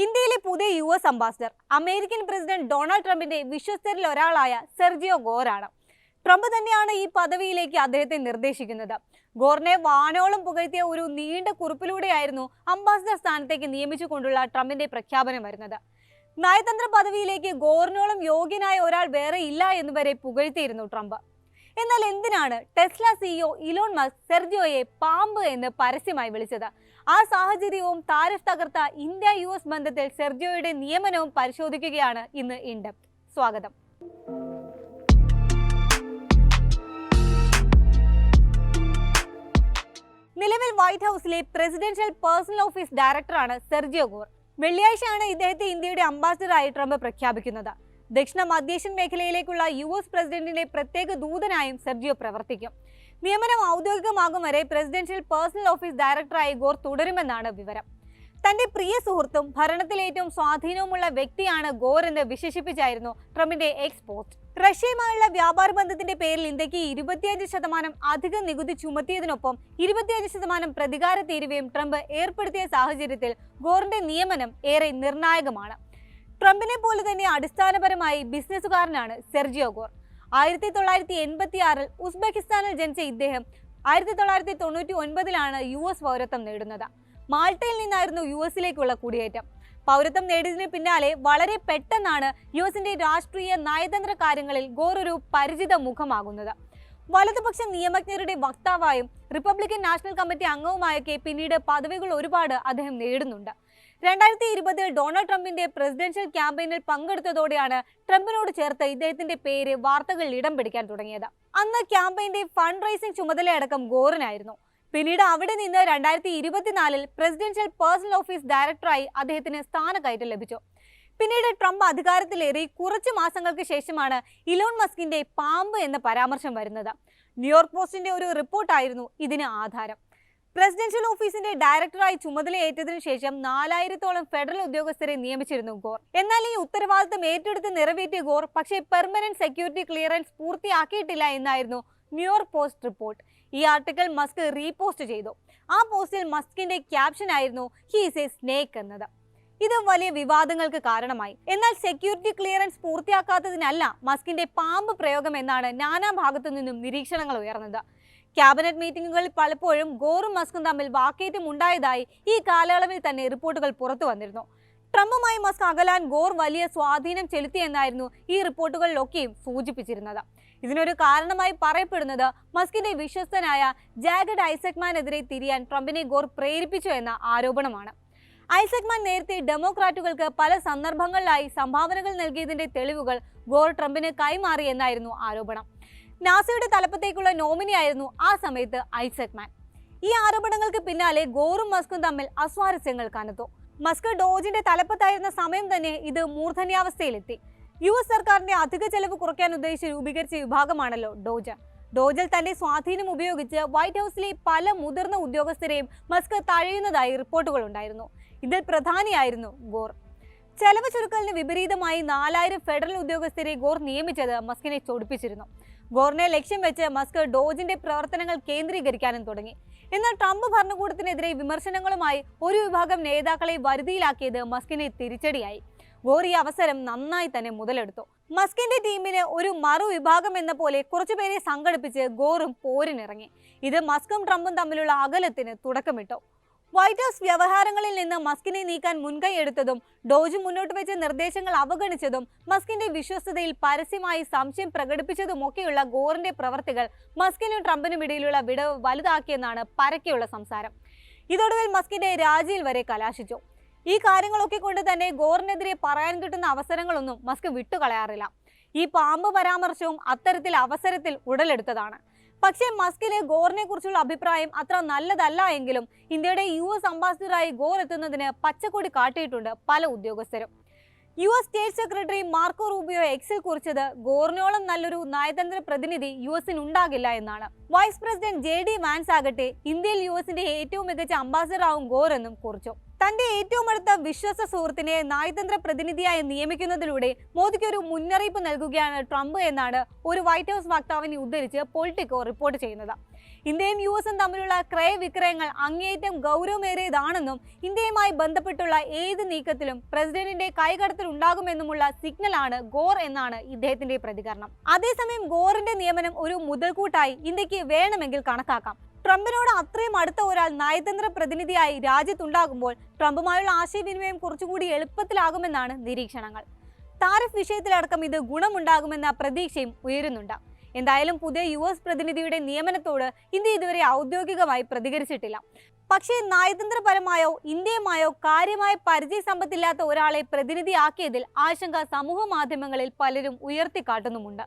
ഇന്ത്യയിലെ പുതിയ US ambassador American president Donald ട്രംപിന്റെ വിശ്വസ്തരിൽ ഒരാളായ സെർജിയോ ഗോറാണ്. ട്രംപ് തന്നെയാണ് ഈ പദവിയിലേക്ക് അദ്ദേഹത്തെ നിർദ്ദേശിക്കുന്നത്. ഗോറിനെ വാനോളം പുകഴ്ത്തിയ ഒരു നീണ്ട കുറിപ്പിലൂടെയായിരുന്നു അംബാസിഡർ സ്ഥാനത്തേക്ക് നിയമിച്ചുകൊണ്ടുള്ള ട്രംപിന്റെ പ്രഖ്യാപനം വരുന്നത്. നയതന്ത്ര പദവിയിലേക്ക് ഗോറിനോളം യോഗ്യനായ ഒരാൾ വേറെ ഇല്ല എന്നുവരെ പുകഴ്ത്തിയിരുന്നു ട്രംപ്. എന്നാൽ എന്തിനാണ് ടെസ്ല CEO ഇലോൺ മസ്ക് സെർജിയോയെ പാമ്പ് എന്ന് പരസ്യമായി വിളിച്ചത്? ആ സാഹചര്യവും താരിഫ് തകർത്ത ഇന്ത്യ-US ബന്ധത്തിൽ സെർജിയോയുടെ നിയമനവും പരിശോധിക്കുകയാണ് ഇന്ന് ഇൻ ഡെപ്ത്. സ്വാഗതം. നിലവിൽ വൈറ്റ് ഹൗസിലെ പ്രസിഡൻഷ്യൽ പേഴ്സണൽ ഓഫീസ് ഡയറക്ടറാണ് സെർജിയോ ഗോർ. വെള്ളിയാഴ്ചയാണ് ഇദ്ദേഹത്തെ ഇന്ത്യയുടെ അംബാസിഡറായി ട്രംപ് പ്രഖ്യാപിക്കുന്നത്. ദക്ഷിണ മധ്യേഷ്യൻ മേഖലയിലേക്കുള്ള US പ്രസിഡന്റിന്റെ പ്രത്യേക ദൂതനായും സെർജിയോ പ്രവർത്തിക്കും. നിയമനം ഔദ്യോഗികമാകും വരെ പ്രസിഡൻഷ്യൽ പേഴ്സണൽ ഓഫീസ് ഡയറക്ടറായി ഗോർ തുടരുമെന്നാണ് വിവരം. തന്റെ പ്രിയ സുഹൃത്തും ഭരണത്തിൽ ഏറ്റവും സ്വാധീനവുമുള്ള വ്യക്തിയാണ് ഗോർ എന്ന് വിശേഷിപ്പിച്ചായിരുന്നു ട്രംപിന്റെ എക്സ് പോസ്റ്റ്. റഷ്യയുമായുള്ള വ്യാപാര ബന്ധത്തിന്റെ പേരിൽ ഇന്ത്യക്ക് 25% അധിക നികുതി ചുമത്തിയതിനൊപ്പം 25% പ്രതികാര തീരുവയും ട്രംപ് ഏർപ്പെടുത്തിയ സാഹചര്യത്തിൽ ഗോറിന്റെ നിയമനം ഏറെ നിർണായകമാണ്. ട്രംപിനെ പോലെ തന്നെ അടിസ്ഥാനപരമായി ബിസിനസ്സുകാരനാണ് സെർജിയോ ഗോർ. 1986 ഉസ്ബെക്കിസ്ഥാനിൽ ജനിച്ച ഇദ്ദേഹം 1999 US പൗരത്വം നേടുന്നത്. മാൾട്ടയിൽ നിന്നായിരുന്നു US കുടിയേറ്റം. പൗരത്വം നേടിയതിന് പിന്നാലെ വളരെ പെട്ടെന്നാണ് US രാഷ്ട്രീയ നയതന്ത്ര കാര്യങ്ങളിൽ ഗോർ ഒരു പരിചിത മുഖമാകുന്നത്. വലതുപക്ഷ നിയമജ്ഞരുടെ വക്താവായും റിപ്പബ്ലിക്കൻ നാഷണൽ കമ്മിറ്റി അംഗവുമായൊക്കെ പിന്നീട് പദവികൾ ഒരുപാട് അദ്ദേഹം നേടുന്നുണ്ട്. 2020 ഡൊണാൾഡ് ട്രംപിന്റെ പ്രസിഡൻഷ്യൽ ക്യാമ്പയിനിൽ പങ്കെടുത്തതോടെയാണ് ട്രംപിനോട് ചേർത്ത് ഇദ്ദേഹത്തിന്റെ പേര് വാർത്തകളിൽ ഇടം പിടിക്കാൻ തുടങ്ങിയത്. അന്ന് ക്യാമ്പയിന്റെ ഫണ്ട് റൈസിംഗ് ചുമതലയടക്കം ഗോറിനായിരുന്നു. പിന്നീട് അവിടെ നിന്ന് 2024 പ്രസിഡൻഷ്യൽ പേഴ്സണൽ ഓഫീസ് ഡയറക്ടറായി അദ്ദേഹത്തിന് സ്ഥാനക്കയറ്റം ലഭിച്ചു. പിന്നീട് ട്രംപ് അധികാരത്തിലേറി കുറച്ച് മാസങ്ങൾക്ക് ശേഷമാണ് ഇലോൺ മസ്കിന്റെ പാമ്പ് എന്ന പരാമർശം വരുന്നത്. ന്യൂയോർക്ക് പോസ്റ്റിന്റെ ഒരു റിപ്പോർട്ടായിരുന്നു ഇതിന് ആധാരം. പ്രസിഡൻഷ്യൽ ഓഫീസിന്റെ ഡയറക്ടറായി ചുമതലയേറ്റതിനു ശേഷം 4000-ഓളം ഫെഡറൽ ഉദ്യോഗസ്ഥരെ നിയമിച്ചിരുന്നു ഗോർ. എന്നാൽ ഈ ഉത്തരവാദിത്തം ഏറ്റെടുത്ത് നിറവേറ്റിയ ഗോർ പക്ഷേ പെർമനന്റ് സെക്യൂരിറ്റി ക്ലിയറൻസ് പൂർത്തിയാക്കിയിട്ടില്ല എന്നായിരുന്നു ന്യൂയോർക്ക് പോസ്റ്റ് റിപ്പോർട്ട്. ഈ ആർട്ടിക്കിൾ മസ്ക് റീപോസ്റ്റ് ചെയ്തു. ആ പോസ്റ്റിൽ മസ്കിന്റെ ക്യാപ്ഷൻ ആയിരുന്നു "ഹി ഈസ് എ സ്നേക്ക്" എന്നത്. ഇത് വലിയ വിവാദങ്ങൾക്ക് കാരണമായി. എന്നാൽ സെക്യൂരിറ്റി ക്ലിയറൻസ് പൂർത്തിയാക്കാത്തതിനല്ല മസ്കിന്റെ പാമ്പ് പ്രയോഗം എന്നാണ് നാനാഭാഗത്തു നിന്നും നിരീക്ഷണങ്ങൾ ഉയർന്നത്. ക്യാബിനറ്റ് മീറ്റിംഗുകളിൽ പലപ്പോഴും ഗോറും മസ്കും തമ്മിൽ വാക്കേറ്റം ഉണ്ടായതായി ഈ കാലയളവിൽ തന്നെ റിപ്പോർട്ടുകൾ പുറത്തു വന്നിരുന്നു. ട്രംപുമായി മസ്ക് അകലാൻ ഗോർ വലിയ സ്വാധീനം ചെലുത്തിയെന്നായിരുന്നു ഈ റിപ്പോർട്ടുകളിലൊക്കെയും സൂചിപ്പിച്ചിരുന്നത്. ഇതിനൊരു കാരണമായി പറയപ്പെടുന്നത് മസ്കിന്റെ വിശ്വസ്തനായ ജാഗഡ് ഐസക്മാനെതിരെ തിരിയാൻ ട്രംപിനെ ഗോർ പ്രേരിപ്പിച്ചു എന്ന ആരോപണമാണ്. ഐസക്മാൻ നേരത്തെ ഡെമോക്രാറ്റുകൾക്ക് പല സന്ദർഭങ്ങളിലായി സംഭാവനകൾ നൽകിയതിന്റെ തെളിവുകൾ ഗോർ ട്രംപിന് കൈമാറി എന്നായിരുന്നു ആരോപണം. നാസയുടെ തലപ്പത്തേക്കുള്ള നോമിനിയായിരുന്നു ആ സമയത്ത് ഐസക്മാൻ. ഈ ആരോപണങ്ങൾക്ക് പിന്നാലെ ഗോറും മസ്കും തമ്മിൽ അസ്വാരസ്യങ്ങൾ കനത്തു. മസ്ക് ഡോജിന്റെ തലപ്പത്തായിരുന്ന സമയം തന്നെ ഇത് മൂർധന്യാവസ്ഥയിലെത്തി. US സർക്കാരിന്റെ അധിക ചെലവ് കുറയ്ക്കാൻ ഉദ്ദേശിച്ച് രൂപീകരിച്ച വിഭാഗമാണല്ലോ ഡോജ്. ഡോജിൽ തന്റെ സ്വാധീനം ഉപയോഗിച്ച് വൈറ്റ് ഹൗസിലെ പല മുതിർന്ന ഉദ്യോഗസ്ഥരെയും മസ്ക് തഴയുന്നതായി റിപ്പോർട്ടുകൾ ഉണ്ടായിരുന്നു. ഇതിൽ പ്രധാനിയായിരുന്നു ഗോർ. ചെലവ് ചുരുക്കലിന് വിപരീതമായി 4000 ഫെഡറൽ ഉദ്യോഗസ്ഥരെ ഗോർ നിയമിച്ചത് മസ്കിനെ ചൊടിപ്പിച്ചിരുന്നു. ഗോറിനെ ലക്ഷ്യം വെച്ച് മസ്ക് ഡോജിന്റെ പ്രവർത്തനങ്ങൾ കേന്ദ്രീകരിക്കാനും തുടങ്ങി. എന്നാൽ ട്രംപ് ഭരണകൂടത്തിനെതിരെ വിമർശനങ്ങളുമായി ഒരു വിഭാഗം നേതാക്കളെ വരുതിയിലാക്കിയത് മസ്കിനെ തിരിച്ചടിയായി. ഗോർ ഈ അവസരം നന്നായി തന്നെ മുതലെടുത്തു. മസ്കിന്റെ ടീമിന് ഒരു മറുവിഭാഗം എന്ന പോലെ കുറച്ചുപേരെ സംഘടിപ്പിച്ച് ഗോറും പോരിനിറങ്ങി. ഇത് മസ്കും ട്രംപും തമ്മിലുള്ള അകലത്തിന് തുടക്കമിട്ടു. വൈറ്റ് ഹൗസ് വ്യവഹാരങ്ങളിൽ നിന്ന് മസ്കിനെ നീക്കാൻ മുൻകൈ എടുത്തതും ഡോജ് മുന്നോട്ട് വെച്ച നിർദ്ദേശങ്ങൾ അവഗണിച്ചതും മസ്കിന്റെ വിശ്വസ്തതയിൽ പരസ്യമായി സംശയം പ്രകടിപ്പിച്ചതുമൊക്കെയുള്ള ഗോറിന്റെ പ്രവർത്തികൾ മസ്കിനും ട്രംപിനും ഇടയിലുള്ള വിടവ് വലുതാക്കിയെന്നാണ് പരക്കെയുള്ള സംസാരം. ഇതൊടുവിൽ മസ്കിന്റെ രാജിയിൽ വരെ കലാശിച്ചു. ഈ കാര്യങ്ങളൊക്കെ കൊണ്ട് തന്നെ ഗോറിനെതിരെ പറയാൻ കിട്ടുന്ന അവസരങ്ങളൊന്നും മസ്ക് വിട്ടുകളയാറില്ല. ഈ പാമ്പ് പരാമർശവും അത്തരത്തിൽ അവസരത്തിൽ ഉടലെടുത്തതാണ്. പക്ഷേ മസ്കിന് ഗോറിനെ കുറിച്ചുള്ള അഭിപ്രായം അത്ര നല്ലതല്ല എങ്കിലും ഇന്ത്യയുടെ US അംബാസിഡറായി ഗോർ എത്തുന്നതിന് പച്ചക്കൊടി കാട്ടിയിട്ടുണ്ട് പല ഉദ്യോഗസ്ഥരും. US state secretary Marco Rubio എക്സിൽ കുറിച്ചത് ഗോറിനോളം നല്ലൊരു നയതന്ത്ര പ്രതിനിധി US-ന് ഉണ്ടാകില്ല എന്നാണ്. വൈസ് പ്രസിഡന്റ് JD വാൻസ് ആകട്ടെ ഇന്ത്യയിൽ US-ന്റെ ഏറ്റവും മികച്ച അംബാസിഡറാവും ഗോർ എന്നും കുറിച്ചു. തന്റെ ഏറ്റവും അടുത്ത വിശ്വസ്ത സുഹൃത്തിനെ നയതന്ത്ര പ്രതിനിധിയായി നിയമിക്കുന്നതിലൂടെ മോദിക്ക് ഒരു മുന്നറിയിപ്പ് നൽകുകയാണ് ട്രംപ് എന്നാണ് ഒരു വൈറ്റ് ഹൗസ് വക്താവിനെ ഉദ്ധരിച്ച് പൊളിറ്റിക്കോ റിപ്പോർട്ട് ചെയ്യുന്നത്. ഇന്ത്യയും US-ഉം തമ്മിലുള്ള ക്രയവിക്രയങ്ങൾ അങ്ങേയറ്റം ഗൗരവമേറിയതാണെന്നും ഇന്ത്യയുമായി ബന്ധപ്പെട്ടുള്ള ഏത് നീക്കത്തിലും പ്രസിഡന്റിന്റെ കൈകടത്തൽ ഉണ്ടാകുമെന്നുമുള്ള സിഗ്നലാണ് ഗോർ എന്നാണ് ഇദ്ദേഹത്തിന്റെ പ്രതികരണം. അതേസമയം ഗോറിന്റെ നിയമനം ഒരു മുതൽക്കൂട്ടായി ഇന്ത്യക്ക് വേണമെങ്കിൽ കണക്കാക്കാം. ട്രംപിനോട് അത്രയും അടുത്ത ഒരാൾ നയതന്ത്ര പ്രതിനിധിയായി രാജ്യത്തുണ്ടാകുമ്പോൾ ട്രംപുമായുള്ള ആശയവിനിമയം കുറച്ചുകൂടി എളുപ്പത്തിലാകുമെന്നാണ് നിരീക്ഷണങ്ങൾ. താരിഫ് വിഷയത്തിലടക്കം ഇത് ഗുണമുണ്ടാകുമെന്ന പ്രതീക്ഷയും ഉയരുന്നുണ്ട്. എന്തായാലും പുതിയ US പ്രതിനിധിയുടെ നിയമനത്തോട് ഇന്ത്യ ഇതുവരെ ഔദ്യോഗികമായി പ്രതികരിച്ചിട്ടില്ല. പക്ഷേ നയതന്ത്രപരമായോ ഇന്ത്യയുമായോ കാര്യമായ പരിചയസമ്പത്തില്ലാത്ത ഒരാളെ പ്രതിനിധിയാക്കിയതിൽ ആശങ്ക സമൂഹ മാധ്യമങ്ങളിൽ പലരും ഉയർത്തിക്കാട്ടുന്നുമുണ്ട്.